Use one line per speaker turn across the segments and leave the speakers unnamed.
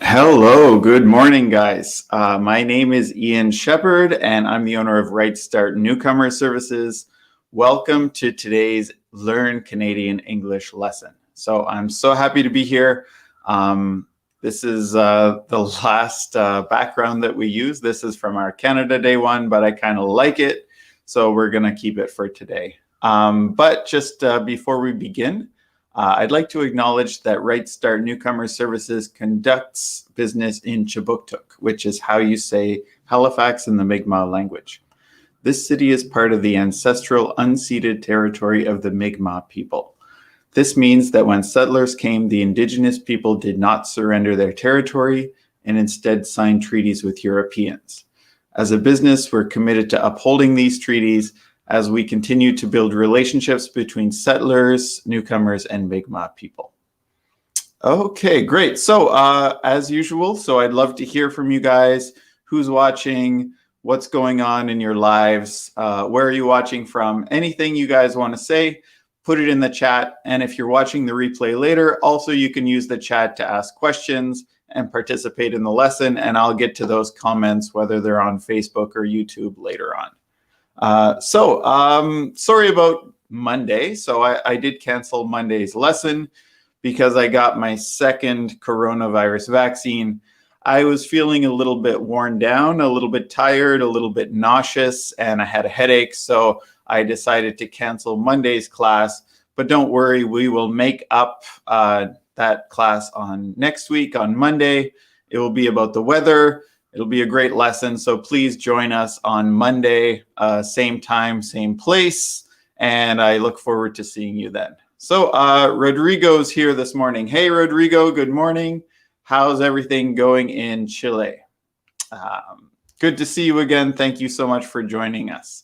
Hello, good morning, guys. My name is Ian Shepard, and I'm the owner of Right Start Newcomer Services. Welcome to today's Learn Canadian English lesson. So I'm so happy to be here. This is the last background that we use. This is from our Canada Day one, but I kind of like it, so we're going to keep it for today. But just before we begin, I'd like to acknowledge that Right Start Newcomer Services conducts business in Chibuktuk, which is how you say Halifax in the Mi'kmaq language. This city is part of the ancestral unceded territory of the Mi'kmaq people. This means that when settlers came, the Indigenous people did not surrender their territory and instead signed treaties with Europeans. As a business, we're committed to upholding these treaties as we continue to build relationships between settlers, newcomers, and Mi'kmaq people. Okay, great. So as usual, I'd love to hear from you guys. Who's watching? What's going on in your lives? Where are you watching from? Anything you guys want to say, put it in the chat. And if you're watching the replay later, also you can use the chat to ask questions and participate in the lesson. And I'll get to those comments, whether they're on Facebook or YouTube later on. Sorry about Monday. So I did cancel Monday's lesson because I got my second coronavirus vaccine. I was feeling a little bit worn down, a little bit tired, a little bit nauseous, and I had a headache. So I decided to cancel Monday's class. But don't worry, we will make up that class on next week on Monday. It will be about the weather. It'll be a great lesson, so please join us on Monday, same time, same place, and I look forward to seeing you then. So Rodrigo's here this morning. Hey, Rodrigo, good morning. How's everything going in Chile? Good to see you again. Thank you so much for joining us.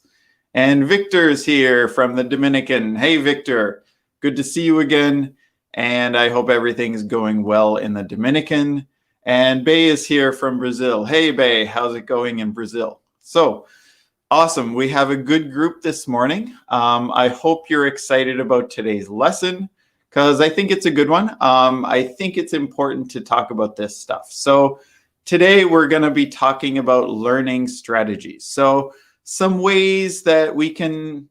And Victor's here from the Dominican. Hey, Victor, good to see you again, and I hope everything's going well in the Dominican. And Bay is here from Brazil. Hey, Bay, how's it going in Brazil? So awesome. We have a good group this morning. I hope you're excited about today's lesson because I think it's a good one. I think it's important to talk about this stuff. So today we're going to be talking about learning strategies. So some ways that we can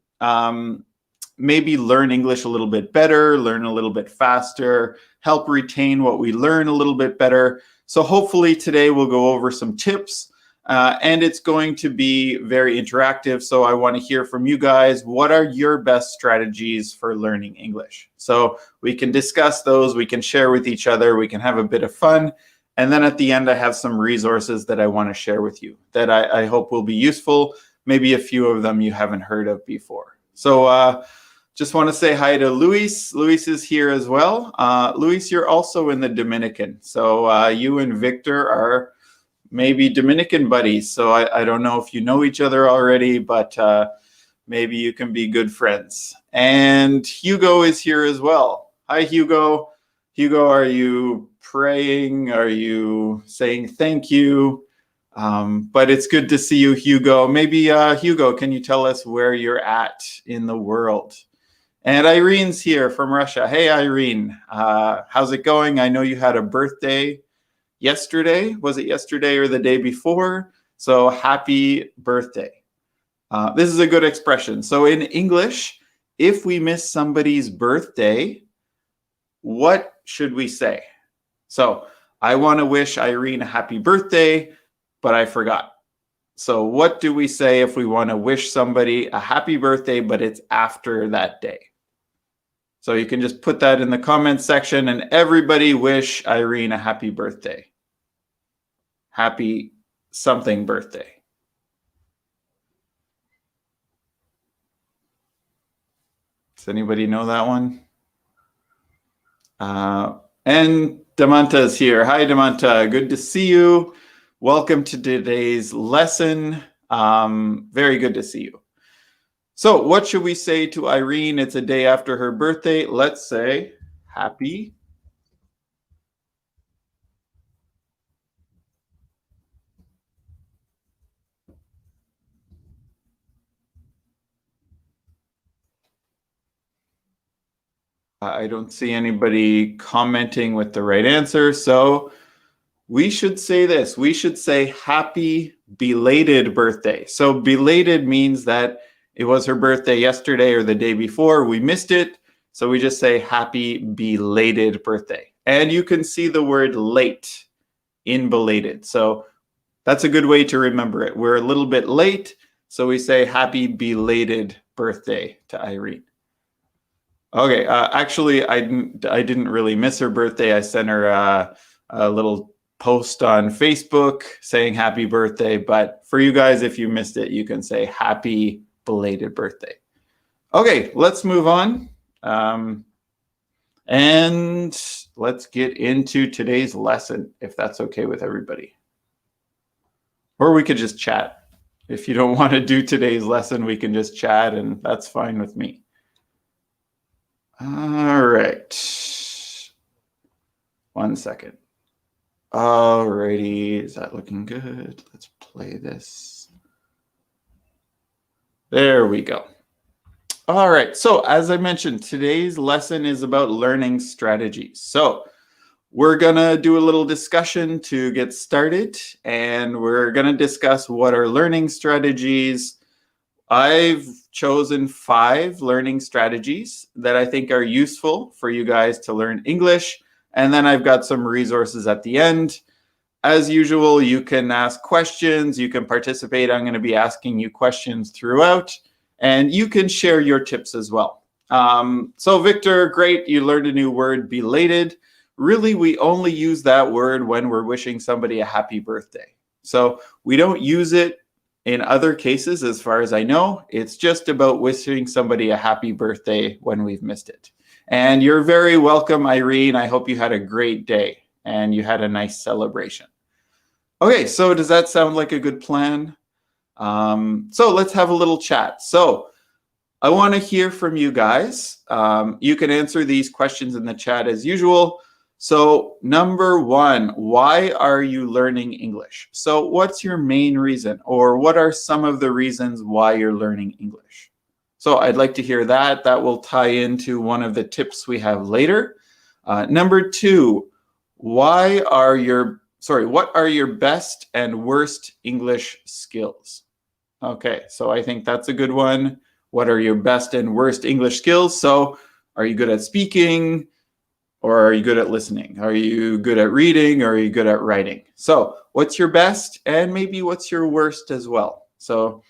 maybe learn English a little bit better, learn a little bit faster, help retain what we learn a little bit better. So hopefully today we'll go over some tips and it's going to be very interactive. So I want to hear from you guys. What are your best strategies for learning English? So we can discuss those. We can share with each other. We can have a bit of fun. And then at the end, I have some resources that I want to share with you that I hope will be useful. Maybe a few of them you haven't heard of before. So just want to say hi to Luis. Luis is here as well. Luis, you're also in the Dominican. So you and Victor are maybe Dominican buddies. So I don't know if you know each other already, but maybe you can be good friends. And Hugo is here as well. Hi, Hugo. Hugo, are you praying? Are you saying thank you? But it's good to see you, Hugo. Maybe, Hugo, can you tell us where you're at in the world? And Irene's here from Russia. Hey, Irene, how's it going? I know you had a birthday yesterday. Was it yesterday or the day before? So happy birthday. This is a good expression. So in English, if we miss somebody's birthday, what should we say? So I want to wish Irene a happy birthday, but I forgot. So what do we say if we want to wish somebody a happy birthday, but it's after that day? So you can just put that in the comments section and everybody wish Irene a happy birthday. Happy something birthday. Does anybody know that one? And Damanta is here. Hi, Damanta. Good to see you. Welcome to today's lesson. Very good to see you. So what should we say to Irene? It's a day after her birthday. Let's say happy I don't see anybody commenting with the right answer. So We should say this. We should say happy belated birthday. So belated means that it was her birthday yesterday or the day before. We missed it. So we just say happy belated birthday. And you can see the word late in belated. So that's a good way to remember it. We're a little bit late, so we say happy belated birthday to Irene. Okay, actually, I didn't really miss her birthday. I sent her a little post on Facebook saying happy birthday. But for you guys, if you missed it, you can say happy belated birthday. Okay, let's move on. And let's get into today's lesson, if that's okay with everybody. Or we could just chat. If you don't want to do today's lesson, we can just chat, and that's fine with me. All right. 1 second. All righty. Is that looking good? Let's play this. There we go. All right. So as I mentioned, today's lesson is about learning strategies. So we're going to do a little discussion to get started, and we're going to discuss what are learning strategies. I've chosen 5 learning strategies that I think are useful for you guys to learn English. And then I've got some resources at the end. As usual, you can ask questions, you can participate. I'm going to be asking you questions throughout, and you can share your tips as well. So Victor, great, you learned a new word, belated. Really, we only use that word when we're wishing somebody a happy birthday. So we don't use it in other cases, as far as I know. It's just about wishing somebody a happy birthday when we've missed it. And you're very welcome, Irene. I hope you had a great day and you had a nice celebration. Okay, so does that sound like a good plan? So let's have a little chat. So I want to hear from you guys. You can answer these questions in the chat as usual. So number 1, why are you learning English? So what's your main reason, or what are some of the reasons why you're learning English? So I'd like to hear that. That will tie into one of the tips we have later. Number 2, what are your best and worst English skills? Okay, so I think that's a good one. What are your best and worst English skills? So are you good at speaking? Or are you good at listening? Are you good at reading? Or are you good at writing? So what's your best, and maybe what's your worst as well? So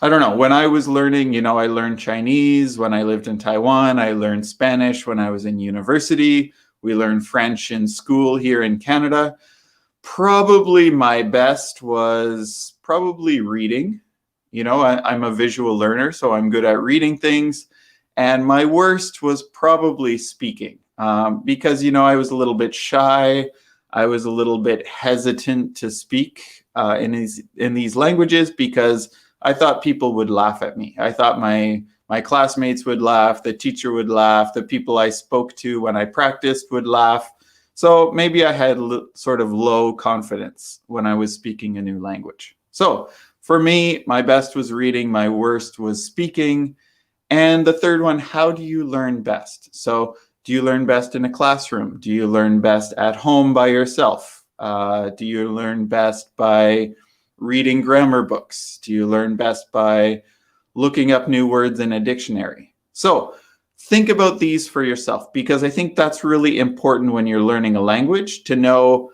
I don't know. When I was learning, I learned Chinese when I lived in Taiwan. I learned Spanish when I was in university. We learned French in school here in Canada. Probably my best was probably reading. I'm a visual learner, so I'm good at reading things. And my worst was probably speaking. Because, I was a little bit shy. I was a little bit hesitant to speak in these languages because I thought people would laugh at me. I thought my classmates would laugh, the teacher would laugh, the people I spoke to when I practiced would laugh. So maybe I had sort of low confidence when I was speaking a new language. So for me, my best was reading, my worst was speaking. And the third one, how do you learn best? So do you learn best in a classroom? Do you learn best at home by yourself? Do you learn best by reading grammar books? Do you learn best by looking up new words in a dictionary? So think about these for yourself, because I think that's really important when you're learning a language, to know,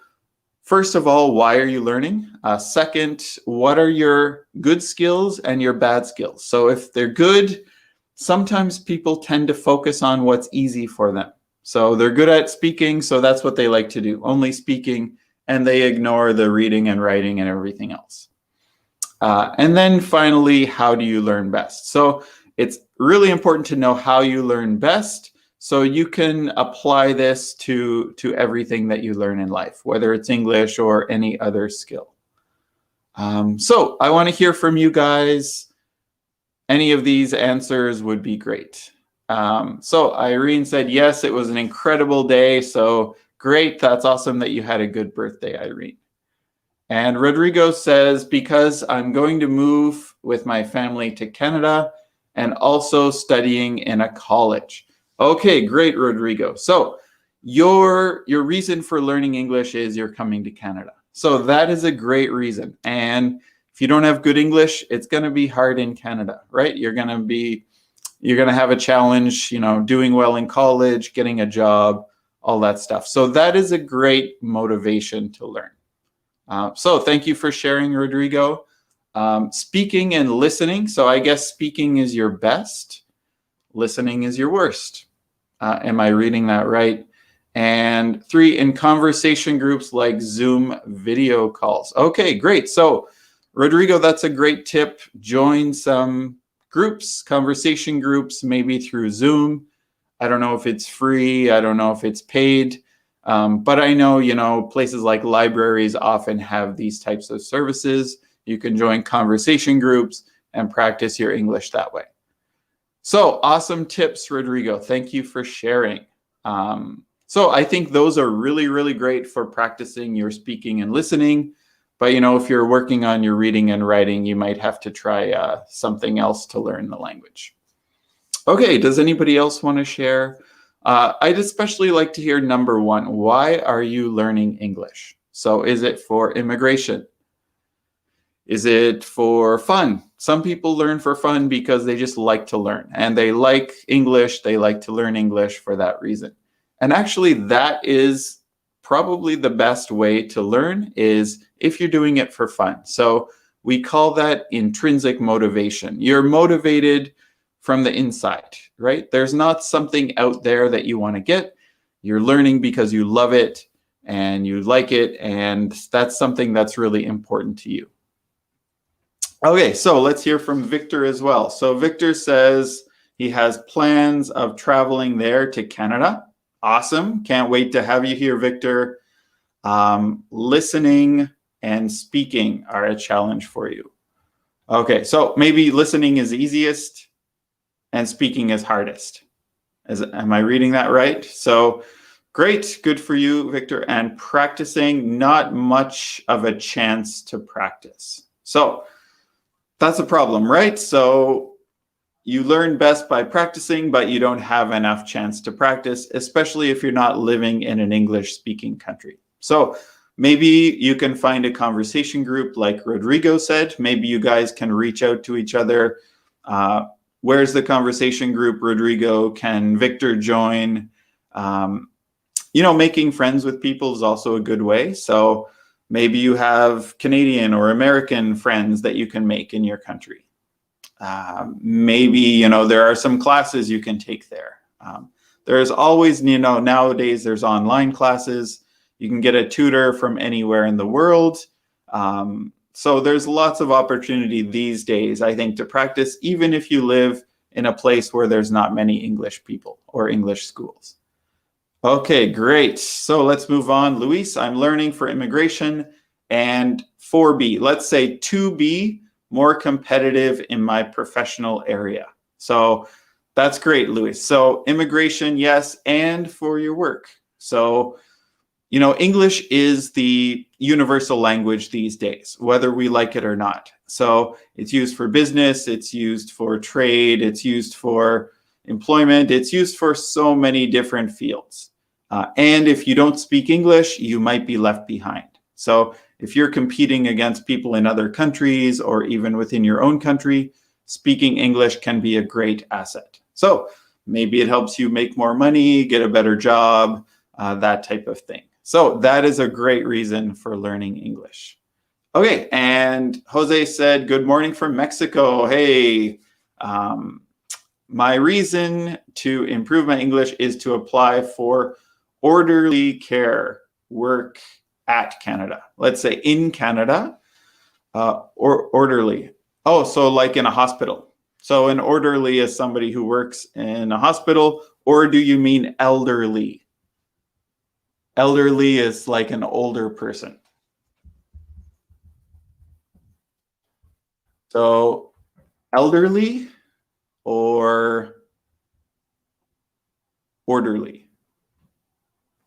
first of all, why are you learning? Second, what are your good skills and your bad skills? So if they're good, sometimes people tend to focus on what's easy for them. So they're good at speaking, so that's what they like to do, only speaking, and they ignore the reading and writing and everything else. And then finally, how do you learn best? So it's really important to know how you learn best, so you can apply this to everything that you learn in life, whether it's English or any other skill. So I want to hear from you guys. Any of these answers would be great. So Irene said, yes, it was an incredible day. So great. That's awesome that you had a good birthday, Irene. And Rodrigo says, because I'm going to move with my family to Canada and also studying in a college. Okay, great, Rodrigo. So your reason for learning English is you're coming to Canada. So that is a great reason. And if you don't have good English, it's going to be hard in Canada, right? You're going to have a challenge, doing well in college, getting a job, all that stuff. So that is a great motivation to learn. So thank you for sharing, Rodrigo. Speaking and listening. So I guess speaking is your best. Listening is your worst. Am I reading that right? And 3, in conversation groups like Zoom video calls. Okay, great. So Rodrigo, that's a great tip. Join some groups, conversation groups, maybe through Zoom. I don't know if it's free. I don't know if it's paid. But I know, places like libraries often have these types of services. You can join conversation groups and practice your English that way. So awesome tips, Rodrigo. Thank you for sharing. So I think those are really, really great for practicing your speaking and listening. But, if you're working on your reading and writing, you might have to try something else to learn the language. Okay, does anybody else want to share? I'd especially like to hear number 1. Why are you learning English? So is it for immigration? Is it for fun? Some people learn for fun because they just like to learn. And they like English. They like to learn English for that reason. And actually, that is probably the best way to learn, is if you're doing it for fun. So we call that intrinsic motivation. You're motivated from the inside, right? There's not something out there that you want to get. You're learning because you love it and you like it, and that's something that's really important to you. Okay, so let's hear from Victor as well. So Victor says he has plans of traveling there to Canada. Awesome. Can't wait to have you here, Victor. Listening and speaking are a challenge for you. Okay, so maybe listening is easiest and speaking is hardest. Am I reading that right? So great, good for you, Victor. And practicing, not much of a chance to practice. So that's a problem, right? So you learn best by practicing, but you don't have enough chance to practice, especially if you're not living in an English-speaking country. So maybe you can find a conversation group like Rodrigo said. Maybe you guys can reach out to each other. Where's the conversation group, Rodrigo? Can Victor join? Making friends with people is also a good way. So maybe you have Canadian or American friends that you can make in your country. Maybe, there are some classes you can take there. There's always, nowadays there's online classes. You can get a tutor from anywhere in the world. So there's lots of opportunity these days, I think, to practice, even if you live in a place where there's not many English people or English schools. Okay, great. So let's move on. Luis, I'm learning for immigration, and 4B, let's say 2B, more competitive in my professional area. So that's great, Luis. So immigration, yes, and for your work. So, English is the universal language these days, whether we like it or not. So it's used for business, it's used for trade, it's used for employment, it's used for so many different fields. And if you don't speak English, you might be left behind. So if you're competing against people in other countries or even within your own country, speaking English can be a great asset. So maybe it helps you make more money, get a better job, that type of thing. So that is a great reason for learning English. Okay, and Jose said, good morning from Mexico. Hey, my reason to improve my English is to apply for orderly care work at Canada. Let's say in Canada, or orderly. Oh, so like in a hospital. So an orderly is somebody who works in a hospital, or do you mean elderly? Elderly is like an older person. So elderly or orderly?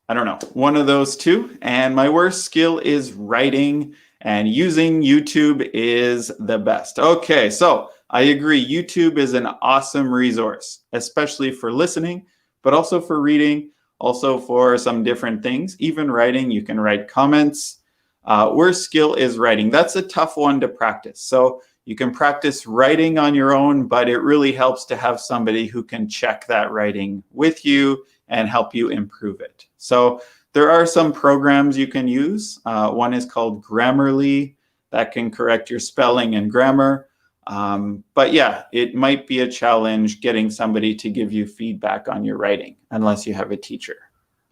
I don't know, one of those two. And my worst skill is writing, and using YouTube is the best. Okay, so I agree. YouTube is an awesome resource, especially for listening, but also for reading. also for some different things. Even writing, you can write comments. Worst skill is writing. That's a tough one to practice. So you can practice writing on your own, but it really helps to have somebody who can check that writing with you and help you improve it. So there are some programs you can use. One is called Grammarly that can correct your spelling and grammar. But yeah, it might be a challenge getting somebody to give you feedback on your writing unless you have a teacher.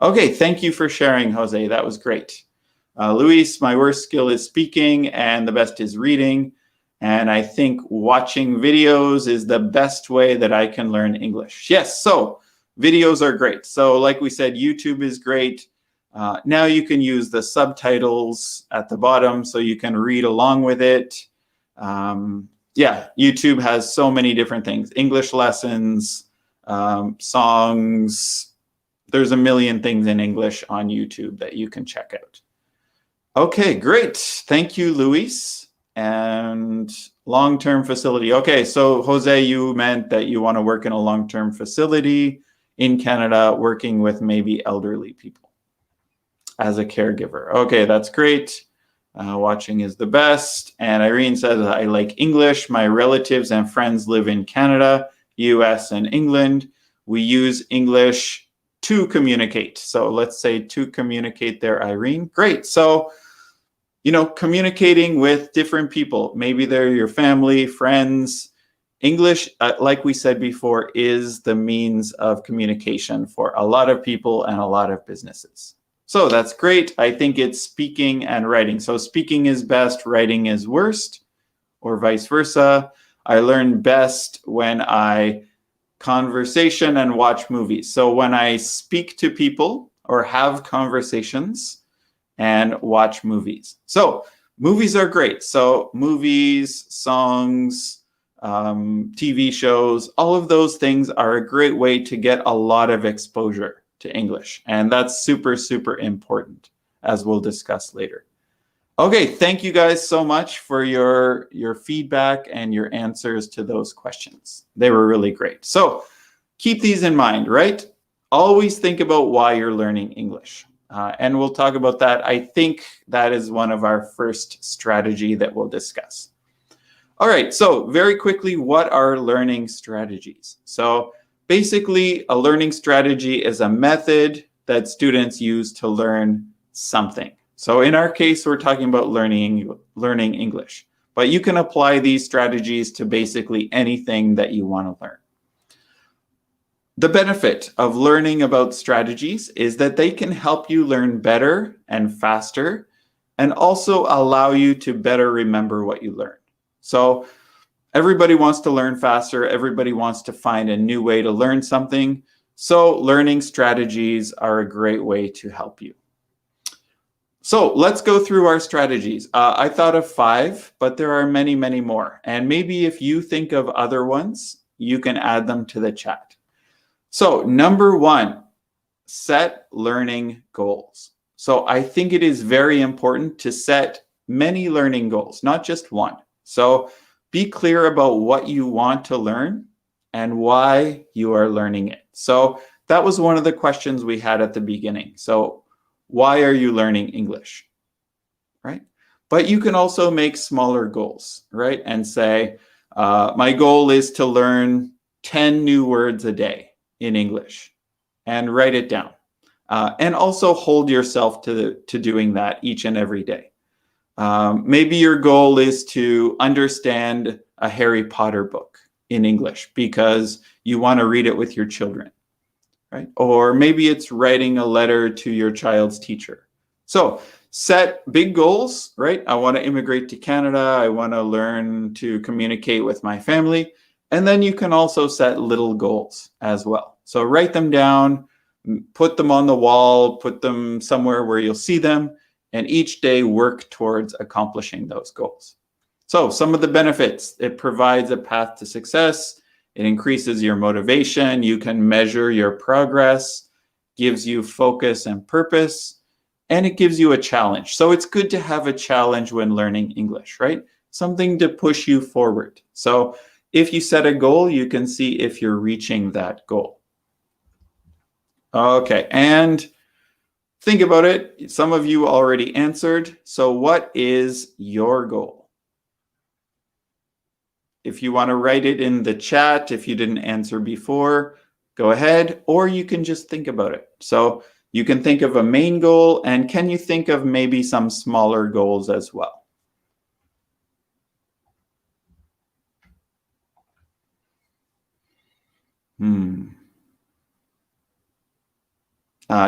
Okay, thank you for sharing, Jose. That was great. Luis, my worst skill is speaking and the best is reading. And I think watching videos is the best way that I can learn English. Yes, so videos are great. So like we said, YouTube is great. Now you can use the subtitles at the bottom so you can read along with it. Yeah, YouTube has so many different things. English lessons, songs. There's a million things in English on YouTube that you can check out. Okay, great. Thank you, Luis. And long-term facility. Okay, so Jose, you meant that you want to work in a long-term facility in Canada, working with maybe elderly people as a caregiver. Okay, that's great. Watching is the best. And Irene says, I like English. My relatives and friends live in Canada, US, and England. We use English to communicate. So let's say to communicate there, Irene. Great. So communicating with different people, maybe they're your family, friends. English, like we said before, is the means of communication for a lot of people and a lot of businesses. So that's great. I think it's speaking and writing. So speaking is best, writing is worst, or vice versa. I learn best when I conversation and watch movies. So when I speak to people or have conversations, and watch movies. So movies are great. So movies, songs, TV shows, all of those things are a great way to get a lot of exposure to English. And that's super, super important, as we'll discuss later. Okay, thank you guys so much for your feedback and your answers to those questions. They were really great. So keep these in mind, right? Always think about why you're learning English. And we'll talk about that. I think that is one of our first strategy that we'll discuss. All right, so very quickly, what are learning strategies? So basically, a learning strategy is a method that students use to learn something. So in our case, we're talking about learning English. But you can apply these strategies to basically anything that you want to learn. The benefit of learning about strategies is that they can help you learn better and faster, and also allow you to better remember what you learned. So everybody wants to learn faster. Everybody wants to find a new way to learn something. So learning strategies are a great way to help you. So let's go through our strategies. I thought of 5, but there are many, many more. And maybe if you think of other ones, you can add them to the chat. So number 1, set learning goals. So I think it is very important to set many learning goals, not just one. So be clear about what you want to learn and why you are learning it. So that was one of the questions we had at the beginning. So why are you learning English, right? But you can also make smaller goals, right? And say, my goal is to learn 10 new words a day in English, and write it down. And also hold yourself to doing that each and every day. Maybe your goal is to understand a Harry Potter book in English because you want to read it with your children, right? Or maybe it's writing a letter to your child's teacher. So set big goals, right? I want to immigrate to Canada. I want to learn to communicate with my family. And then you can also set little goals as well. So write them down, put them on the wall, put them somewhere where you'll see them, and each day work towards accomplishing those goals. So some of the benefits: it provides a path to success, it increases your motivation, you can measure your progress, gives you focus and purpose, and it gives you a challenge. So it's good to have a challenge when learning English, right? Something to push you forward. So if you set a goal, you can see if you're reaching that goal. Okay, and think about it. Some of you already answered. So what is your goal? If you want to write it in the chat, if you didn't answer before, go ahead, or you can just think about it. So you can think of a main goal, and can you think of maybe some smaller goals as well?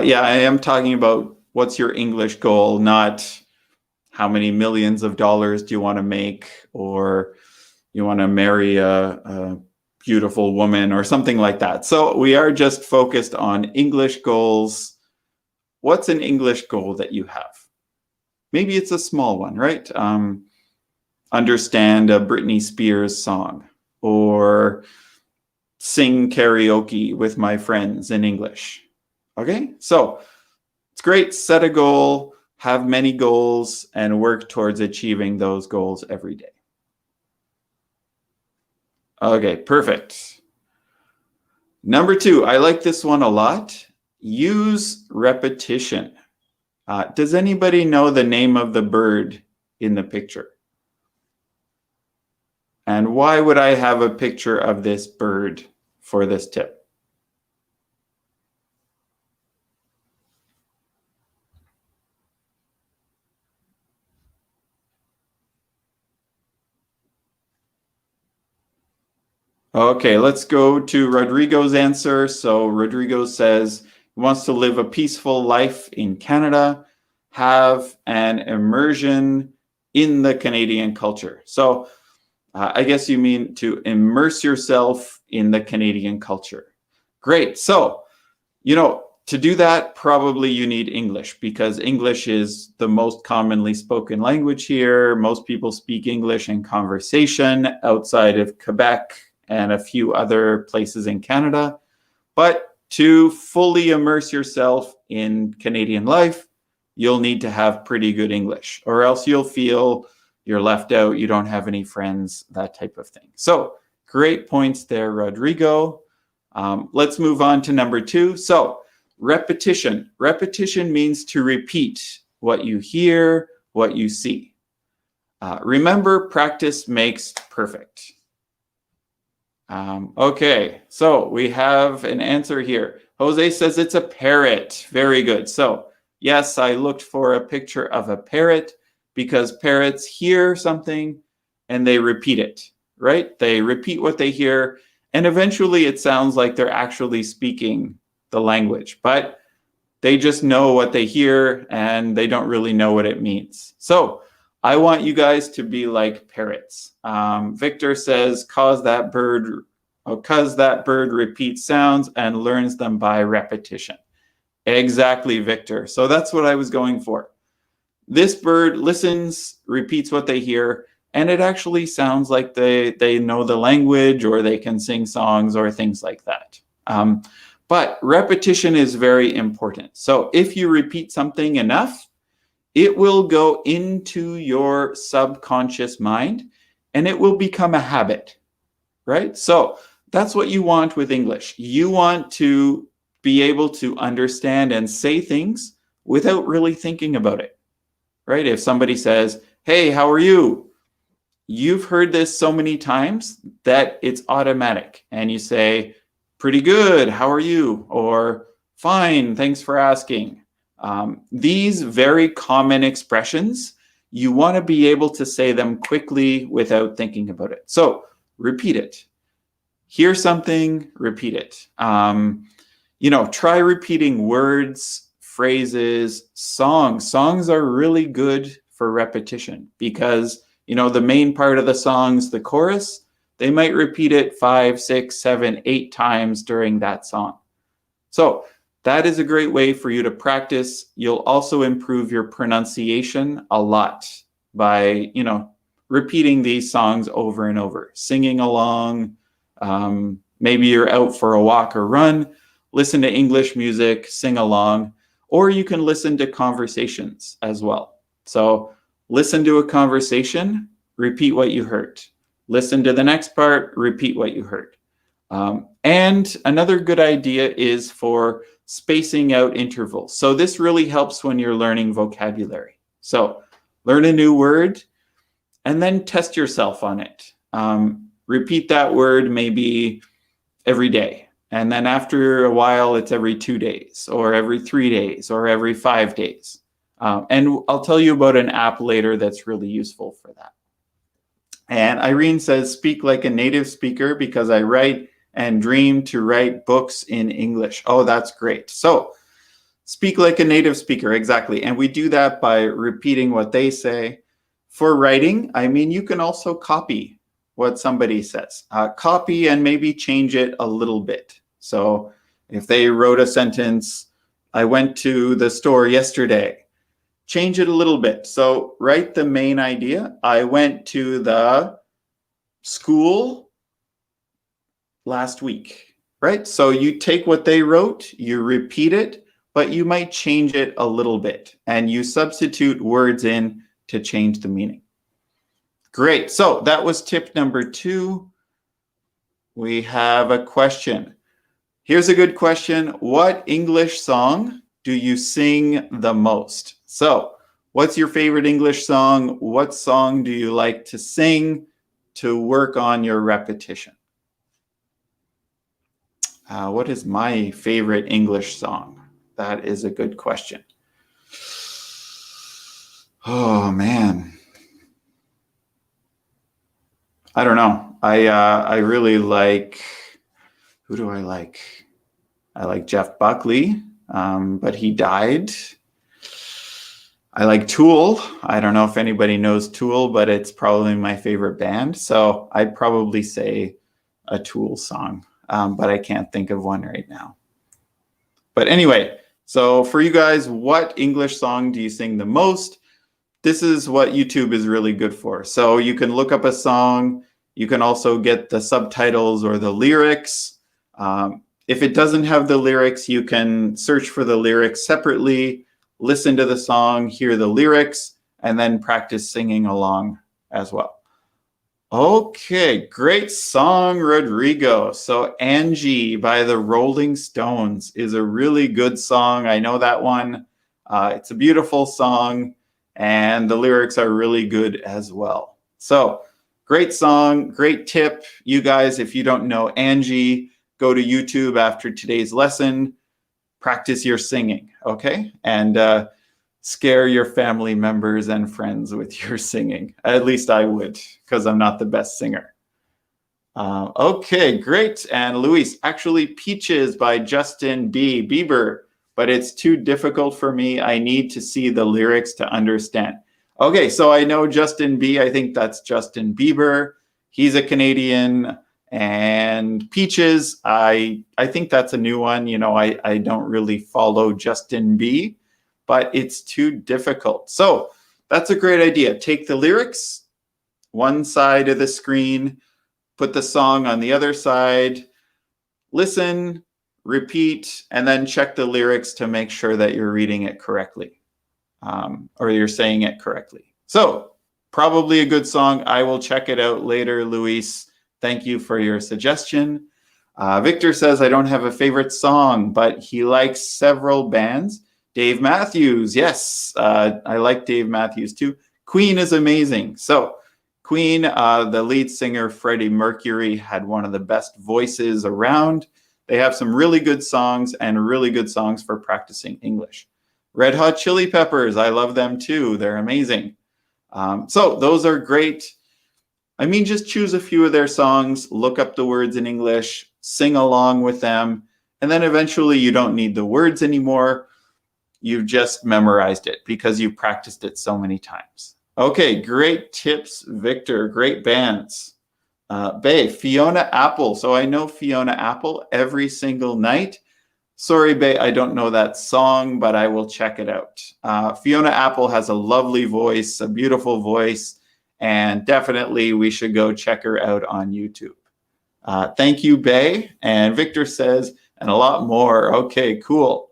Yeah, I am talking about what's your English goal, not how many millions of dollars do you want to make, or you want to marry a beautiful woman or something like that. So we are just focused on English goals. What's an English goal that you have? Maybe it's a small one, right? Understand a Britney Spears song, or sing karaoke with my friends in English. Okay, so it's great. Set a goal, have many goals, and work towards achieving those goals every day. Okay, perfect. Number 2, I like this one a lot. Use repetition. Does anybody know the name of the bird in the picture? And why would I have a picture of this bird for this tip? Okay, let's go to Rodrigo's answer. So Rodrigo says he wants to live a peaceful life in Canada, have an immersion in the Canadian culture. So I guess you mean to immerse yourself in the Canadian culture. Great. So, to do that, probably you need English, because English is the most commonly spoken language here. Most people speak English in conversation outside of Quebec and a few other places in Canada. But to fully immerse yourself in Canadian life, you'll need to have pretty good English, or else you'll feel you're left out, you don't have any friends, that type of thing. So great points there, Rodrigo. Let's move on to number 2. So repetition. Repetition means to repeat what you hear, what you see. Remember, practice makes perfect. Okay, so we have an answer here. Jose says it's a parrot. Very good. So yes, I looked for a picture of a parrot because parrots hear something and they repeat it, right? They repeat what they hear, and eventually it sounds like they're actually speaking the language, but they just know what they hear and they don't really know what it means. So I want you guys to be like parrots. Victor says, cause that bird repeats sounds and learns them by repetition. Exactly, Victor. So that's what I was going for. This bird listens, repeats what they hear, and it actually sounds like they know the language, or they can sing songs or things like that. But repetition is very important. So if you repeat something enough, it will go into your subconscious mind and it will become a habit, right? So that's what you want with English. You want to be able to understand and say things without really thinking about it, right? If somebody says, hey, how are you? You've heard this so many times that it's automatic. And you say, pretty good, how are you? Or fine, thanks for asking. These very common expressions, you want to be able to say them quickly without thinking about it. So repeat it. Hear something, repeat it. Try repeating words, phrases, songs. Songs are really good for repetition because, the main part of the songs, the chorus, they might repeat it 5, 6, 7, 8 times during that song. So that is a great way for you to practice. You'll also improve your pronunciation a lot by, repeating these songs over and over, singing along. Maybe you're out for a walk or run, listen to English music, sing along, or you can listen to conversations as well. So listen to a conversation, repeat what you heard. Listen to the next part, repeat what you heard. And another good idea is for spacing out intervals. So this really helps when you're learning vocabulary. So learn a new word and then test yourself on it. Repeat that word maybe every day. And then after a while, it's every 2 days or every 3 days or every 5 days. And I'll tell you about an app later that's really useful for that. And Irene says, speak like a native speaker because I write and dream to write books in English. Oh, that's great. So speak like a native speaker, exactly. And we do that by repeating what they say. For writing, I mean, you can also copy what somebody says. Copy and maybe change it a little bit. So if they wrote a sentence, I went to the store yesterday, change it a little bit. So write the main idea. I went to the school last week, right? So you take what they wrote, you repeat it, but you might change it a little bit and you substitute words in to change the meaning. Great. So that was tip number 2. We have a question. Here's a good question. What English song do you sing the most? So what's your favorite English song? What song do you like to sing to work on your repetition? What is my favorite English song? That is a good question. Oh, man. I don't know. I really like, who do I like? I like Jeff Buckley, but he died. I like Tool. I don't know if anybody knows Tool, but it's probably my favorite band. So I'd probably say a Tool song, but I can't think of one right now. But anyway, so for you guys, what English song do you sing the most? This is what YouTube is really good for. So you can look up a song. You can also get the subtitles or the lyrics. If it doesn't have the lyrics, you can search for the lyrics separately, listen to the song, hear the lyrics, and then practice singing along as well. Okay, great song, Rodrigo. So Angie by the Rolling Stones is a really good song. I know that one. It's a beautiful song, and the lyrics are really good as well. So great song, great tip. You guys, if you don't know Angie, go to YouTube after today's lesson, practice your singing, okay? And scare your family members and friends with your singing. At least I would, because I'm not the best singer. Okay, great. And Luis, actually Peaches by Justin Bieber, but it's too difficult for me. I need to see the lyrics to understand. Okay, so I know Justin B. I think that's Justin Bieber. He's a Canadian. And Peaches, I think that's a new one. You know, I don't really follow Justin B, but it's too difficult. So that's a great idea. Take the lyrics, one side of the screen, put the song on the other side, listen, repeat, and then check the lyrics to make sure that you're reading it correctly. Or you're saying it correctly. So probably a good song. I will check it out later, Luis. Thank you for your suggestion. Victor says, I don't have a favorite song, but he likes several bands. Dave Matthews, yes, I like Dave Matthews too. Queen is amazing. So Queen, the lead singer, Freddie Mercury, had one of the best voices around. They have some really good songs and really good songs for practicing English. Red Hot Chili Peppers, I love them too. They're amazing. So those are great. I mean, just choose a few of their songs, look up the words in English, sing along with them, and then eventually you don't need the words anymore. You've just memorized it because you practiced it so many times. Okay, great tips, Victor. Great bands. Bae, Fiona Apple. So I know Fiona Apple every single night. Sorry, Bae, I don't know that song, but I will check it out. Fiona Apple has a lovely voice, a beautiful voice, and definitely we should go check her out on YouTube. Thank you, Bae. And Victor says, and a lot more. Okay, cool.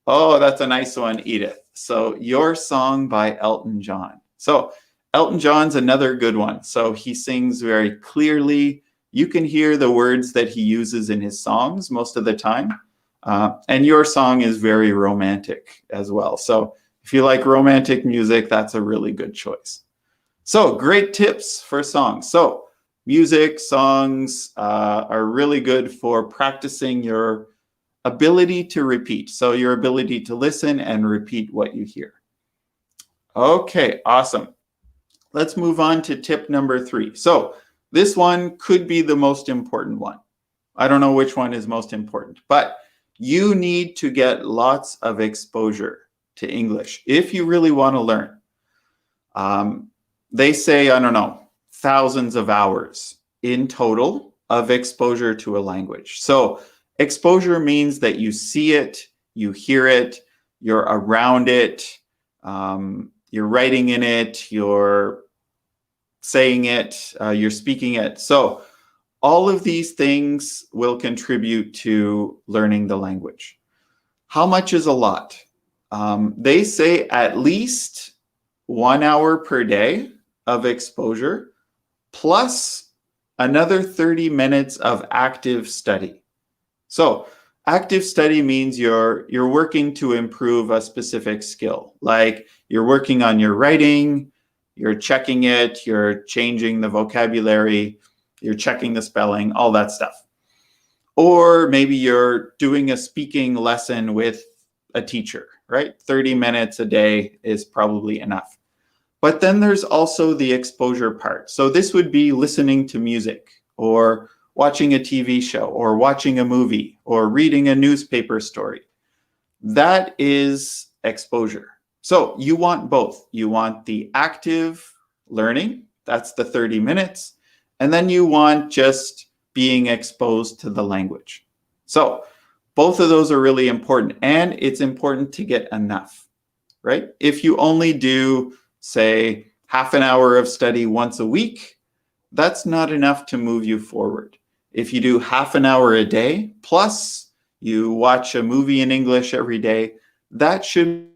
Oh, that's a nice one, Edith. So Your Song by Elton John. So Elton John's another good one. So he sings very clearly. You can hear the words that he uses in his songs most of the time. And your song is very romantic as well. So if you like romantic music, that's a really good choice. So great tips for songs. So music, songs are really good for practicing your ability to repeat. So your ability to listen and repeat what you hear. Okay, awesome. Let's move on to tip number 3. So this one could be the most important one. I don't know which one is most important, but you need to get lots of exposure to English if you really want to learn. They say, I don't know, thousands of hours in total of exposure to a language. So exposure means that you see it, you hear it, you're around it, you're writing in it, you're saying it, you're speaking it. So all of these things will contribute to learning the language. How much is a lot? They say at least 1 hour per day of exposure plus another 30 minutes of active study. So active study means you're working to improve a specific skill. Like you're working on your writing, you're checking it, you're changing the vocabulary, you're checking the spelling, all that stuff. Or maybe you're doing a speaking lesson with a teacher, right? 30 minutes a day is probably enough. But then there's also the exposure part. So this would be listening to music or watching a TV show or watching a movie or reading a newspaper story. That is exposure. So you want both. You want the active learning, that's the 30 minutes, and then you want just being exposed to the language. So both of those are really important, and it's important to get enough, right? If you only do, say, half an hour of study once a week, that's not enough to move you forward. If you do half an hour a day, plus you watch a movie in English every day, that should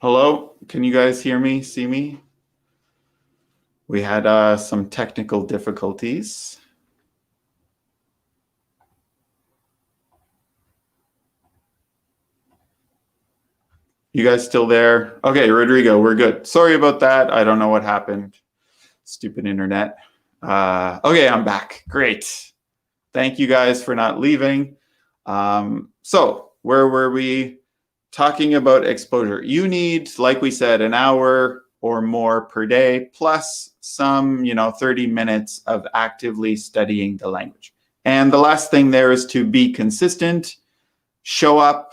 Hello, can you guys hear me, see me? We had some technical difficulties. You guys still there? Okay, Rodrigo, we're good. Sorry about that. I don't know what happened. Stupid internet. Okay, I'm back. Great. Thank you guys for not leaving. So where were we? Talking about exposure. You need, like we said, an hour or more per day, plus some, 30 minutes of actively studying the language. And the last thing there is to be consistent, show up,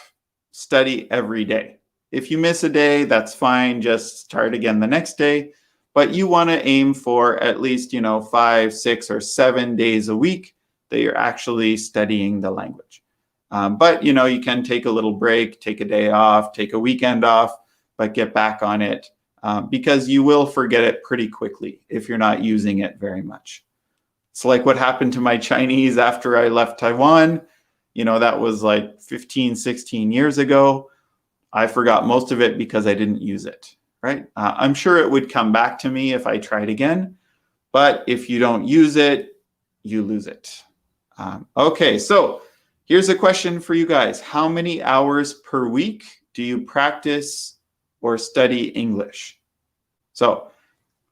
study every day. If you miss a day, that's fine. Just start again the next day. But you want to aim for at least, 5, 6, or 7 days a week that you're actually studying the language. But, you can take a little break, take a day off, take a weekend off, but get back on it because you will forget it pretty quickly if you're not using it very much. It's like what happened to my Chinese after I left Taiwan. That was like 15, 16 years ago. I forgot most of it because I didn't use it, right? I'm sure it would come back to me if I tried again, but if you don't use it, you lose it. Okay, so here's a question for you guys. How many hours per week do you practice or study English? So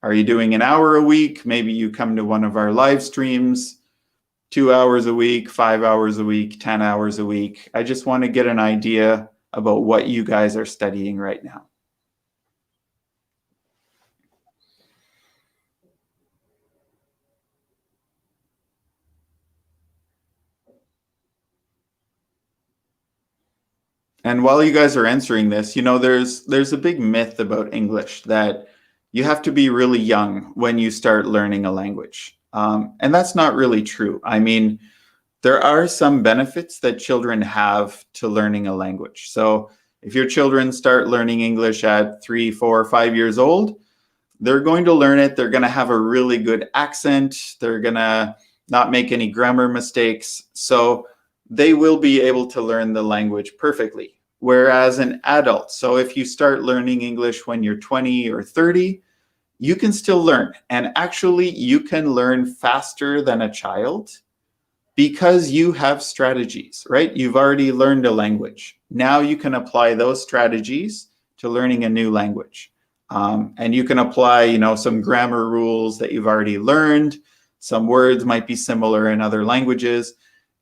are you doing an hour a week? Maybe you come to one of our live streams 2 hours a week, 5 hours a week, 10 hours a week? I just want to get an idea about what you guys are studying right now. And while you guys are answering this, there's a big myth about English that you have to be really young when you start learning a language. And that's not really true. I mean, there are some benefits that children have to learning a language. So if your children start learning English at 3, 4, 5 years old, they're going to learn it. They're going to have a really good accent. They're going to not make any grammar mistakes. So they will be able to learn the language perfectly. Whereas an adult, so if you start learning English when you're 20 or 30, you can still learn. And actually, you can learn faster than a child because you have strategies, right? You've already learned a language. Now you can apply those strategies to learning a new language. And you can apply, some grammar rules that you've already learned. Some words might be similar in other languages.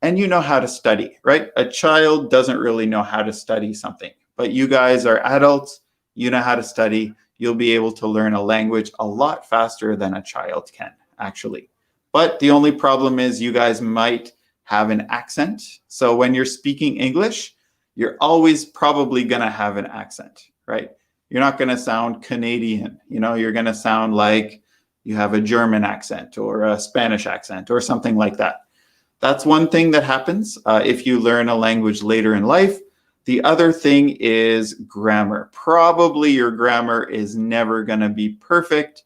And you know how to study, right? A child doesn't really know how to study something, but you guys are adults, you know how to study. You'll be able to learn a language a lot faster than a child can, actually. But the only problem is you guys might have an accent. So when you're speaking English, you're always probably going to have an accent, right? You're not going to sound Canadian. You're going to sound like you have a German accent or a Spanish accent or something like that. That's one thing that happens if you learn a language later in life. The other thing is grammar. Probably your grammar is never going to be perfect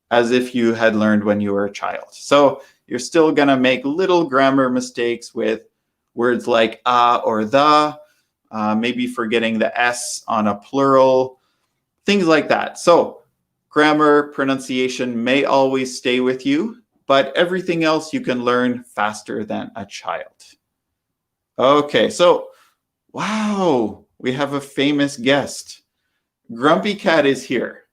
as if you had learned when you were a child. So you're still going to make little grammar mistakes with words like or the, maybe forgetting the S on a plural, things like that. So grammar, pronunciation may always stay with you, but everything else you can learn faster than a child. Okay, so wow, we have a famous guest. Grumpy Cat is here.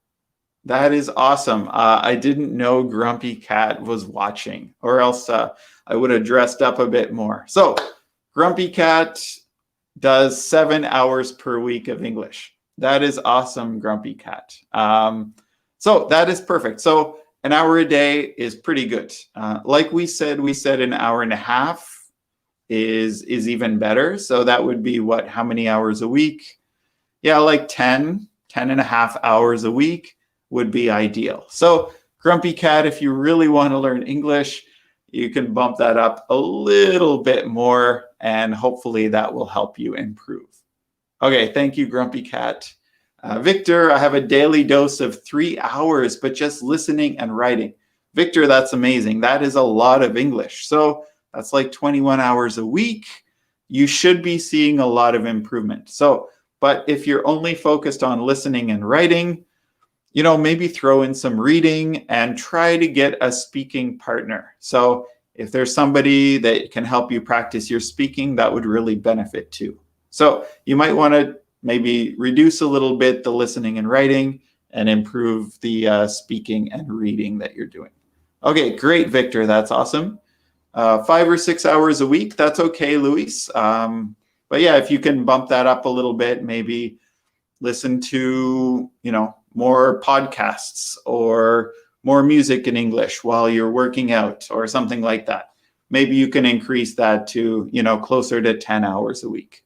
That is awesome. I didn't know Grumpy Cat was watching, or else I would have dressed up a bit more. So Grumpy Cat does 7 hours per week of English. That is awesome, Grumpy Cat. So that is perfect. So an hour a day is pretty good. Like we said an hour and a half is even better. So that would be what, how many hours a week? Yeah, like 10 and a half hours a week would be ideal. So Grumpy Cat, if you really want to learn English, you can bump that up a little bit more, and hopefully that will help you improve. Okay, thank you, Grumpy Cat. Victor, I have a daily dose of 3 hours, but just listening and writing. Victor, that's amazing. That is a lot of English. So that's like 21 hours a week. You should be seeing a lot of improvement. So, but if you're only focused on listening and writing, maybe throw in some reading and try to get a speaking partner. So if there's somebody that can help you practice your speaking, that would really benefit too. So you might want to maybe reduce a little bit the listening and writing and improve the speaking and reading that you're doing. Okay, great, Victor. That's awesome. 5 or 6 hours a week, that's okay, Luis. But yeah, if you can bump that up a little bit, maybe listen to, more podcasts or more music in English while you're working out or something like that. Maybe you can increase that to, closer to 10 hours a week.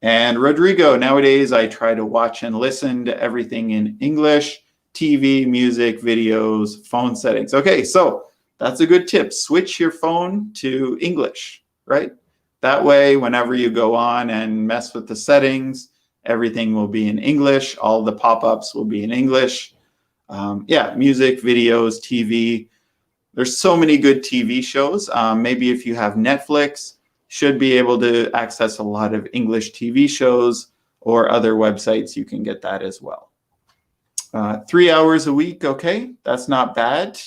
And Rodrigo, nowadays I try to watch and listen to everything in English, TV, music, videos, phone settings. Okay, so that's a good tip. Switch your phone to English, right? That way, whenever you go on and mess with the settings, everything will be in English. All the pop-ups will be in English. Yeah, music, videos, TV. There's so many good TV shows. Maybe if you have Netflix, should be able to access a lot of English TV shows, or other websites, you can get that as well. 3 hours a week, okay, that's not bad.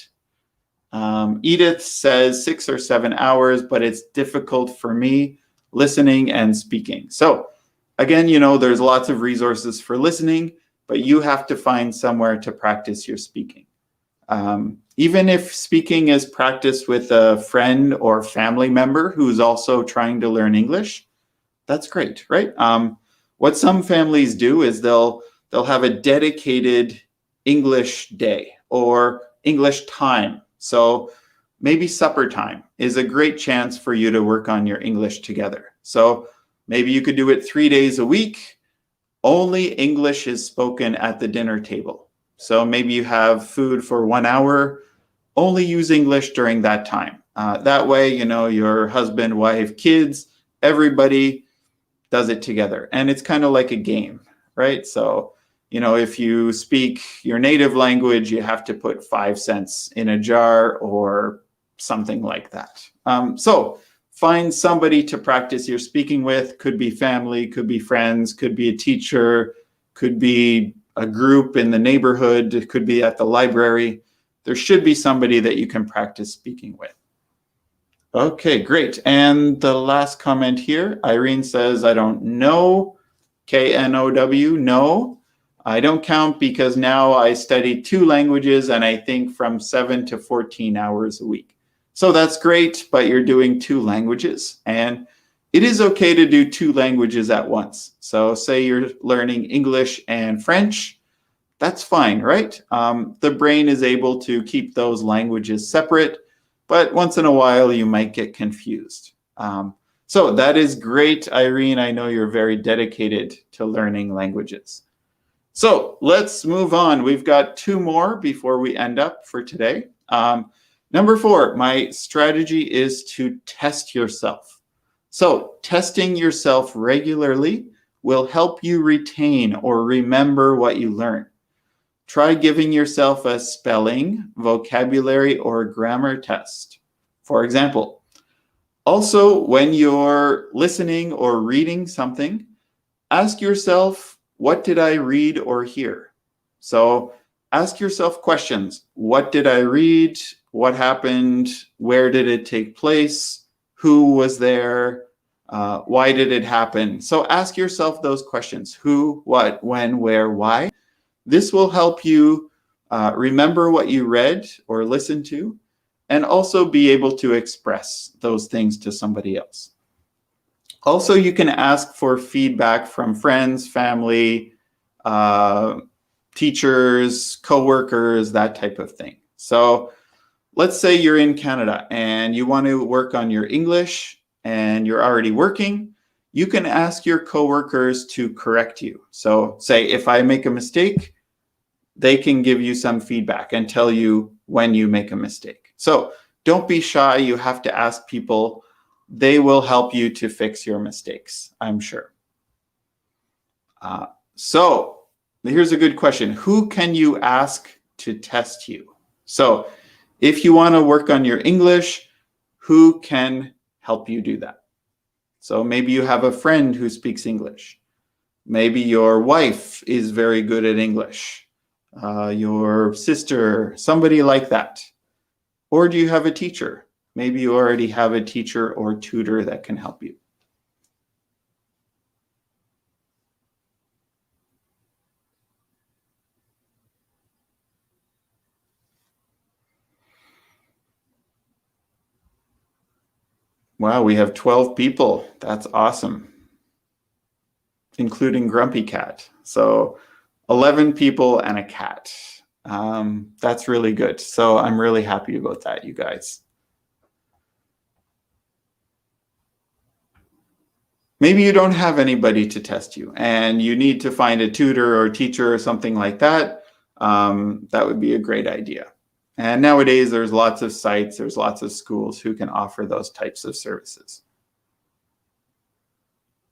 Edith says 6 or 7 hours, but it's difficult for me listening and speaking. So again, there's lots of resources for listening, but you have to find somewhere to practice your speaking. Even if speaking is practiced with a friend or family member who's also trying to learn English, that's great, right? What some families do is they'll have a dedicated English day or English time. So maybe supper time is a great chance for you to work on your English together. So maybe you could do it 3 days a week. Only English is spoken at the dinner table. So maybe you have food for 1 hour, only use English during that time. That way, you know, your husband, wife, kids, everybody does it together. And it's kind of like a game, right? So, you know, if you speak your native language, you have to put 5 cents in a jar or something like that. So find somebody to practice your speaking with. Could be family, could be friends, could be a teacher, could be a group in the neighborhood, it could be at the library. There should be somebody that you can practice speaking with. Okay, great. And the last comment here, Irene says, I don't know, K-N-O-W, no. I don't count because now I study 2 languages and I think from 7 to 14 hours a week. So that's great, but you're doing 2 languages and it is okay to do 2 languages at once. So say you're learning English and French, that's fine, right? The brain is able to keep those languages separate, but once in a while you might get confused. So that is great, Irene. I know you're very dedicated to learning languages. So let's move on. We've got 2 more before we end up for today. Number 4, my strategy is to test yourself. So testing yourself regularly will help you retain or remember what you learn. Try giving yourself a spelling, vocabulary, or grammar test. For example, also when you're listening or reading something, ask yourself, what did I read or hear? So ask yourself questions. What did I read? What happened? Where did it take place? Who was there? Why did it happen? So ask yourself those questions. Who, what, when, where, why? This will help you remember what you read or listened to, and also be able to express those things to somebody else. Also, you can ask for feedback from friends, family, teachers, coworkers, that type of thing. So let's say you're in Canada and you want to work on your English and you're already working. You can ask your coworkers to correct you. So say if I make a mistake, they can give you some feedback and tell you when you make a mistake. So don't be shy. You have to ask people. They will help you to fix your mistakes, I'm sure. So here's a good question. Who can you ask to test you? So if you want to work on your English, who can help you do that? So maybe you have a friend who speaks English. Maybe your wife is very good at English. Your sister, somebody like that. Or do you have a teacher? Maybe you already have a teacher or tutor that can help you. Wow, we have 12 people. That's awesome, including Grumpy Cat. So 11 people and a cat. That's really good. So I'm really happy about that, you guys. Maybe you don't have anybody to test you and you need to find a tutor or teacher or something like that. That would be a great idea. And nowadays there's lots of sites, there's lots of schools who can offer those types of services.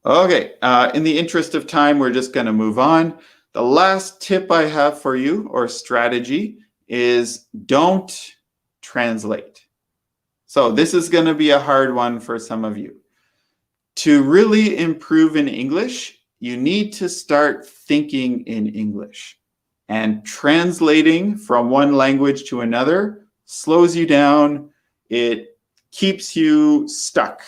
Okay, in the interest of time, we're just going to move on. The last tip I have for you, or strategy, is don't translate. So this is going to be a hard one for some of you. To really improve in English, you need to start thinking in English. And translating from one language to another slows you down. It keeps you stuck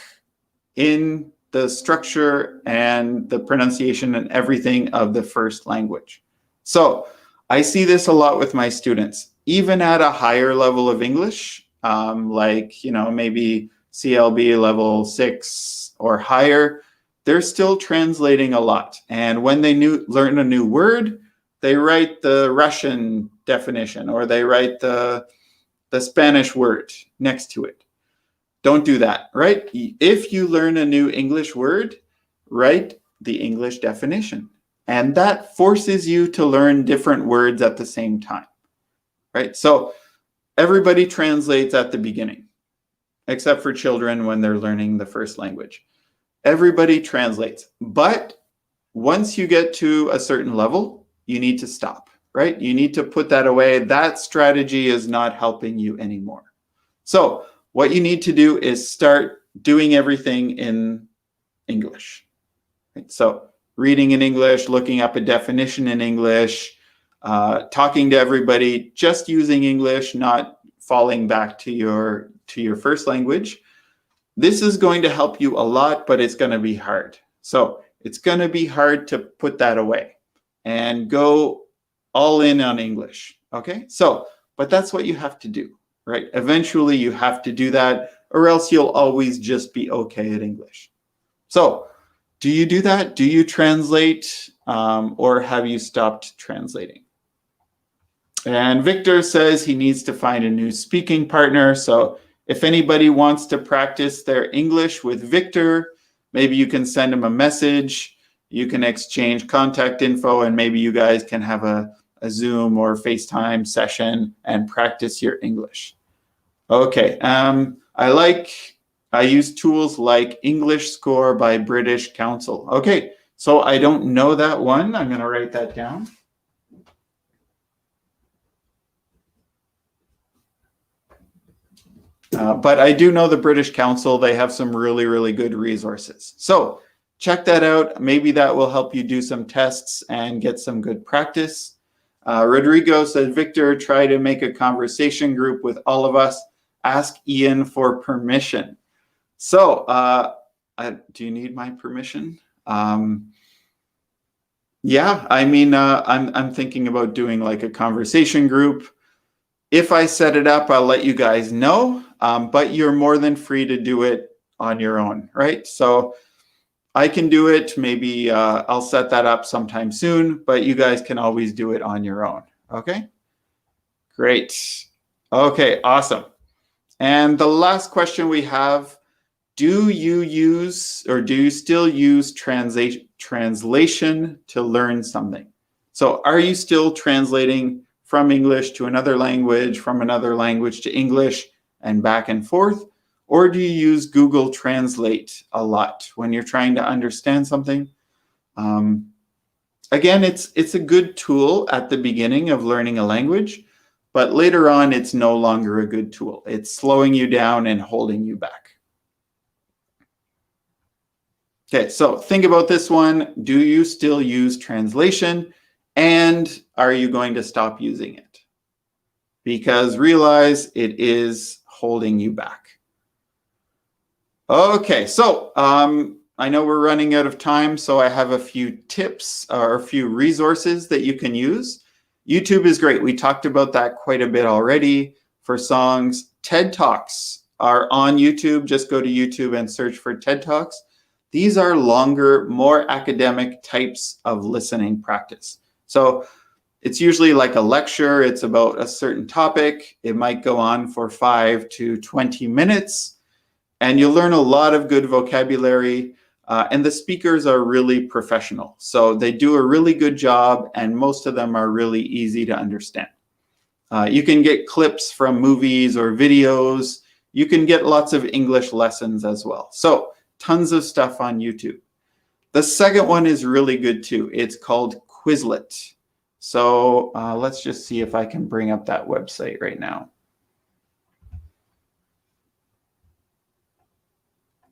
in the structure and the pronunciation and everything of the first language. So I see this a lot with my students. even at a higher level of English, like, maybe CLB level 6 or higher, they're still translating a lot. And when they learn a new word, they write the Russian definition or they write the Spanish word next to it. Don't do that, right? If you learn a new English word, write the English definition. And that forces you to learn different words at the same time, right? So everybody translates at the beginning, except for children when they're learning the first language. Everybody translates. But once you get to a certain level, you need to stop, right? You need to put that away. That strategy is not helping you anymore. So what you need to do is start doing everything in English. Right? So reading in English, looking up a definition in English, talking to everybody, just using English, not falling back to your first language. This is going to help you a lot, but it's going to be hard. So it's going to be hard to put that away and go all in on English. Okay, so, but that's what you have to do, right? Eventually you have to do that, or else you'll always just be okay at English. So do you do that? Do you translate, or have you stopped translating? And Victor says he needs to find a new speaking partner. So if anybody wants to practice their English with Victor, maybe you can send him a message. You can exchange contact info, and maybe you guys can have a Zoom or FaceTime session and practice your English. Okay, I use tools like English Score by British Council. Okay, so I don't know that one. I'm going to write that down. But I do know the British Council. They have some really, really good resources. So check that out. Maybe that will help you do some tests and get some good practice. Rodrigo said, Victor, try to make a conversation group with all of us. Ask Ian for permission. So do you need my permission? Yeah, I mean, I'm thinking about doing like a conversation group. If I set it up, I'll let you guys know, but you're more than free to do it on your own, right? So I can do it. Maybe I'll set that up sometime soon, but you guys can always do it on your own. Okay, great. Okay, awesome. And the last question we have, do you still use translation to learn something? So are you still translating from English to another language, from another language to English, and back and forth? Or do you use Google Translate a lot when you're trying to understand something? Again, it's a good tool at the beginning of learning a language, but later on, it's no longer a good tool. It's slowing you down and holding you back. Okay, so think about this one. Do you still use translation? And are you going to stop using it? Because realize it is holding you back. Okay, so I know we're running out of time, so I have a few tips or a few resources that you can use. YouTube is great. We talked about that quite a bit already for songs. TED Talks are on YouTube. Just go to YouTube and search for TED Talks. These are longer, more academic types of listening practice. So it's usually like a lecture. It's about a certain topic. It might go on for 5 to 20 minutes. And you'll learn a lot of good vocabulary. And the speakers are really professional. So they do a really good job, and most of them are really easy to understand. You can get clips from movies or videos. You can get lots of English lessons as well. So tons of stuff on YouTube. The second one is really good too. It's called Quizlet. So let's just see if I can bring up that website right now.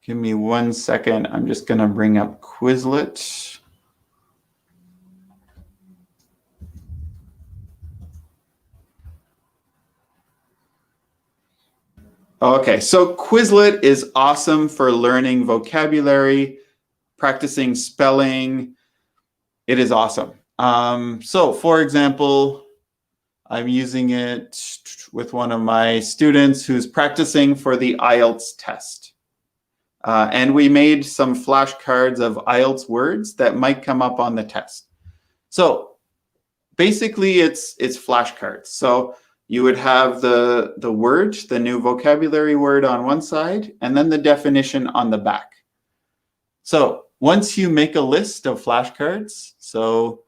Give me 1 second. I'm just going to bring up Quizlet. Okay, so Quizlet is awesome for learning vocabulary, practicing spelling. It is awesome. So for example, I'm using it with one of my students who's practicing for the IELTS test. And we made some flashcards of IELTS words that might come up on the test. So basically it's flashcards. So you would have the word, the new vocabulary word on one side, and then the definition on the back. So once you make a list of flashcards, so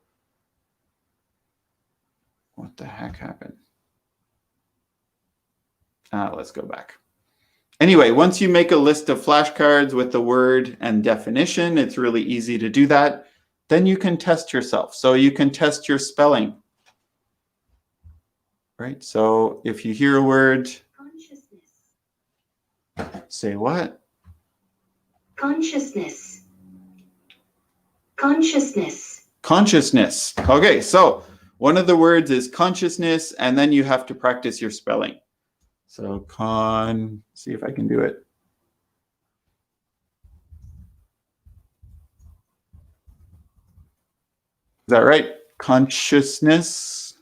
what the heck happened? Let's go back. Anyway, once you make a list of flashcards with the word and definition, it's really easy to do that. Then you can test yourself. So you can test your spelling. Right? So if you hear a word,
Consciousness.
say what?
Consciousness. Consciousness.
Consciousness. Okay, so one of the words is consciousness, and then you have to practice your spelling. So see if I can do it. Is that right? Consciousness.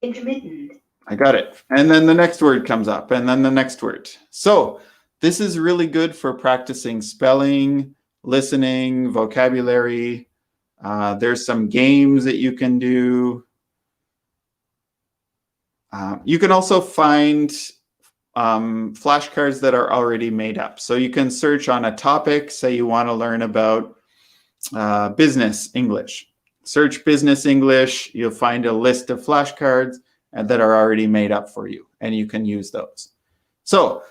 Intermittent.
I got it. And then the next word comes up, and then the next word. So this is really good for practicing spelling, listening, vocabulary. There's some games that you can do. You can also find flashcards that are already made up. So you can search on a topic, say you want to learn about business English. Search business English, you'll find a list of flashcards that are already made up for you, and you can use those. So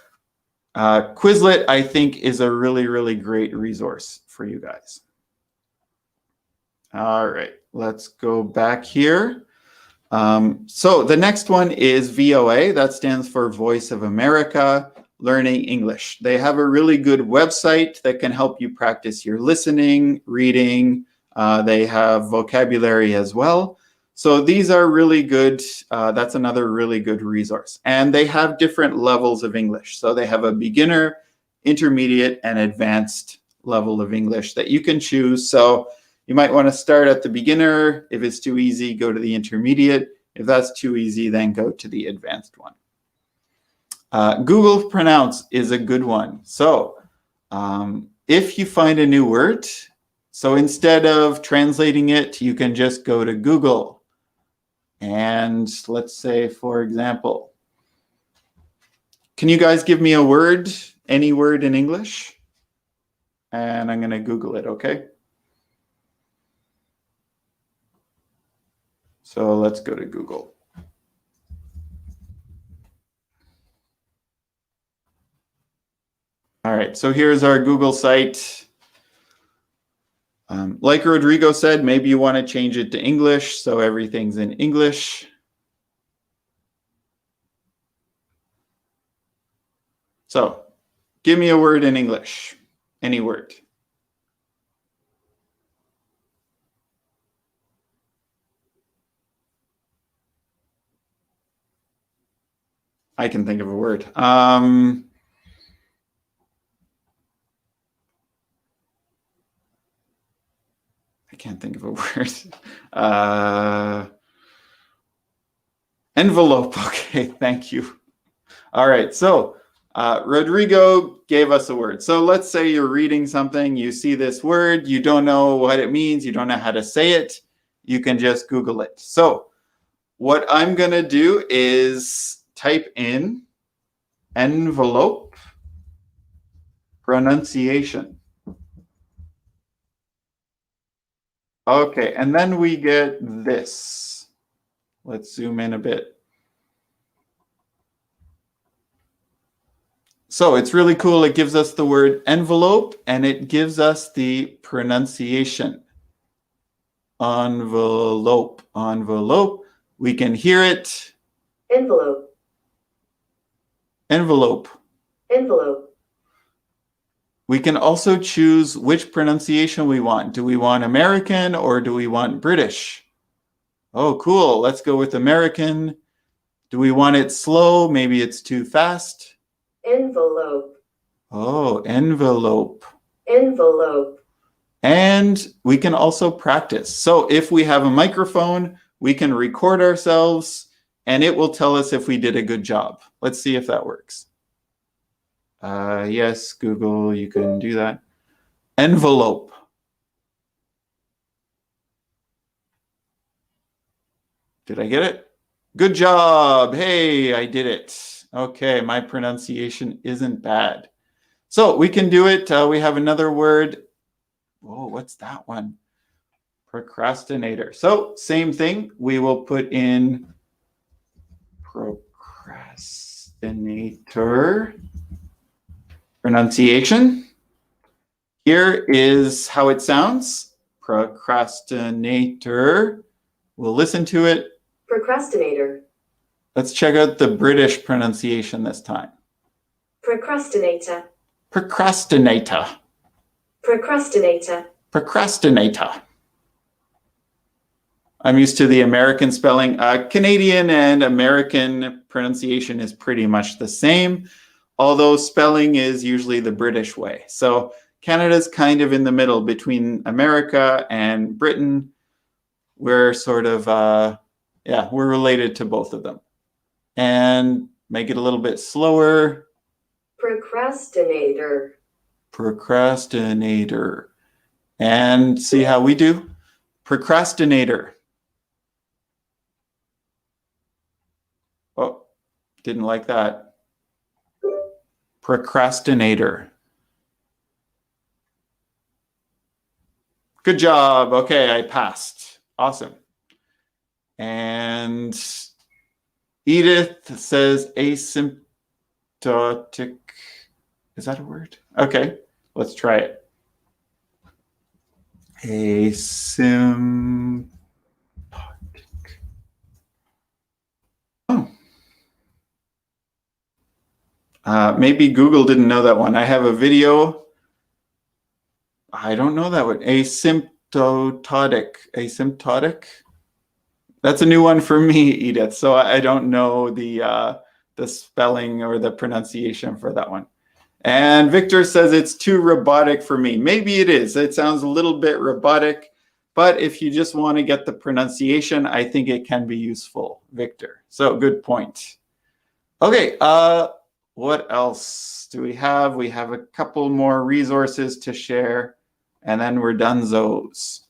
Quizlet, I think, is a really, really great resource for you guys. All right, let's go back here. So the next one is VOA. That stands for Voice of America Learning English. They have a really good website that can help you practice your listening, reading. They have vocabulary as well. So these are really good. That's another really good resource. And they have different levels of English. So they have a beginner, intermediate, and advanced level of English that you can choose. So you might want to start at the beginner. If it's too easy, go to the intermediate. If that's too easy, then go to the advanced one. Google Pronounce is a good one. So if you find a new word, so instead of translating it, you can just go to Google. And let's say, for example, can you guys give me a word, any word in English? And I'm going to Google it, okay? So let's go to Google. All right, so here's our Google site. Like Rodrigo said, maybe you want to change it to English, so everything's in English. So give me a word in English, any word. I can think of a word. I can't think of a word. Envelope. Okay, thank you. All right, so Rodrigo gave us a word. So let's say you're reading something, you see this word, you don't know what it means, you don't know how to say it, you can just Google it. So what I'm going to do is type in envelope pronunciation. Okay, and then we get this. Let's zoom in a bit. So it's really cool. It gives us the word envelope, and it gives us the pronunciation. Envelope, envelope. We can hear it.
Envelope.
Envelope.
Envelope.
We can also choose which pronunciation we want. Do we want American or do we want British? Oh, cool. Let's go with American. Do we want it slow? Maybe it's too fast.
Envelope.
Oh, envelope.
Envelope.
And we can also practice. So if we have a microphone, we can record ourselves and it will tell us if we did a good job. Let's see if that works. Yes, Google, you can do that. Envelope. Did I get it? Good job. Hey, I did it. Okay, my pronunciation isn't bad. So we can do it. We have another word. Whoa, what's that one? Procrastinator. So same thing. We will put in procrastinator. Pronunciation. Here is how it sounds. Procrastinator. We'll listen to it.
Procrastinator.
Let's check out the British pronunciation this time.
Procrastinator.
Procrastinator.
Procrastinator.
Procrastinator. I'm used to the American spelling. Canadian and American pronunciation is pretty much the same, although spelling is usually the British way. So Canada's kind of in the middle between America and Britain. We're sort of, we're related to both of them. And make it a little bit slower.
Procrastinator.
Procrastinator. And see how we do. Procrastinator. Oh, didn't like that. Procrastinator. Good job. Okay, I passed. Awesome. And Edith says asymptotic. Is that a word? Okay, let's try it. Asymptotic. Oh. Maybe Google didn't know that one. I have a video. I don't know that one. Asymptotic. Asymptotic. That's a new one for me, Edith. So I don't know the spelling or the pronunciation for that one. And Victor says it's too robotic for me. Maybe it is. It sounds a little bit robotic, but if you just want to get the pronunciation, I think it can be useful, Victor. So good point. Okay, what else do we have? We have a couple more resources to share, and then we're donezo's.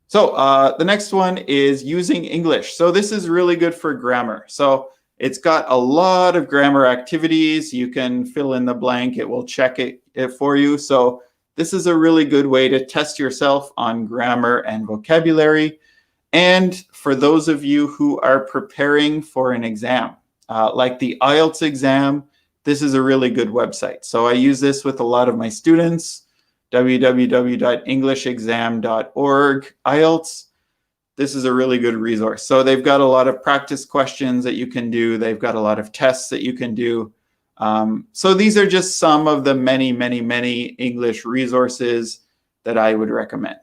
So the next one is using English. So this is really good for grammar. So it's got a lot of grammar activities. You can fill in the blank. It will check it for you. So this is a really good way to test yourself on grammar and vocabulary. And for those of you who are preparing for an exam, like the IELTS exam, this is a really good website. So I use this with a lot of my students, www.englishexam.org, IELTS. This is a really good resource. So they've got a lot of practice questions that you can do. They've got a lot of tests that you can do. So these are just some of the many, many, many English resources that I would recommend.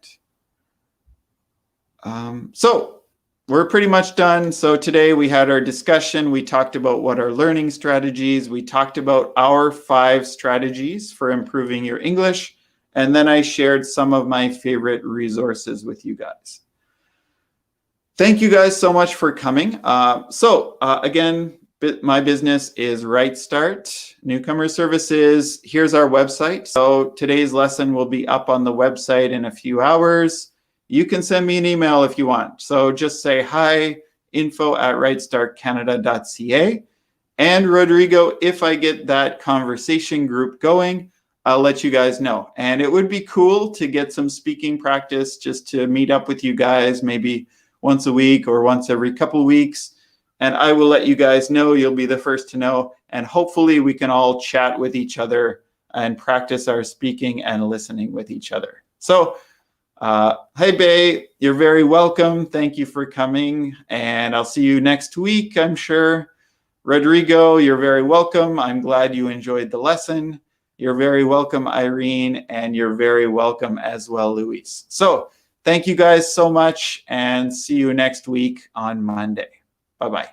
So we're pretty much done. So today we had our discussion. We talked about what are learning strategies. We talked about our 5 strategies for improving your English. And then I shared some of my favorite resources with you guys. Thank you guys so much for coming. Again, my business is Right Start, Newcomer Services. Here's our website. So today's lesson will be up on the website in a few hours. You can send me an email if you want. So just say hi, info@rightstartcanada.ca. And Rodrigo, if I get that conversation group going, I'll let you guys know. And it would be cool to get some speaking practice, just to meet up with you guys, maybe once a week or once every couple weeks. And I will let you guys know. You'll be the first to know. And hopefully we can all chat with each other and practice our speaking and listening with each other. So, hey, Bay, you're very welcome. Thank you for coming. And I'll see you next week, I'm sure. Rodrigo, you're very welcome. I'm glad you enjoyed the lesson. You're very welcome, Irene. And you're very welcome as well, Luis. So, thank you guys so much, and see you next week on Monday. Bye-bye.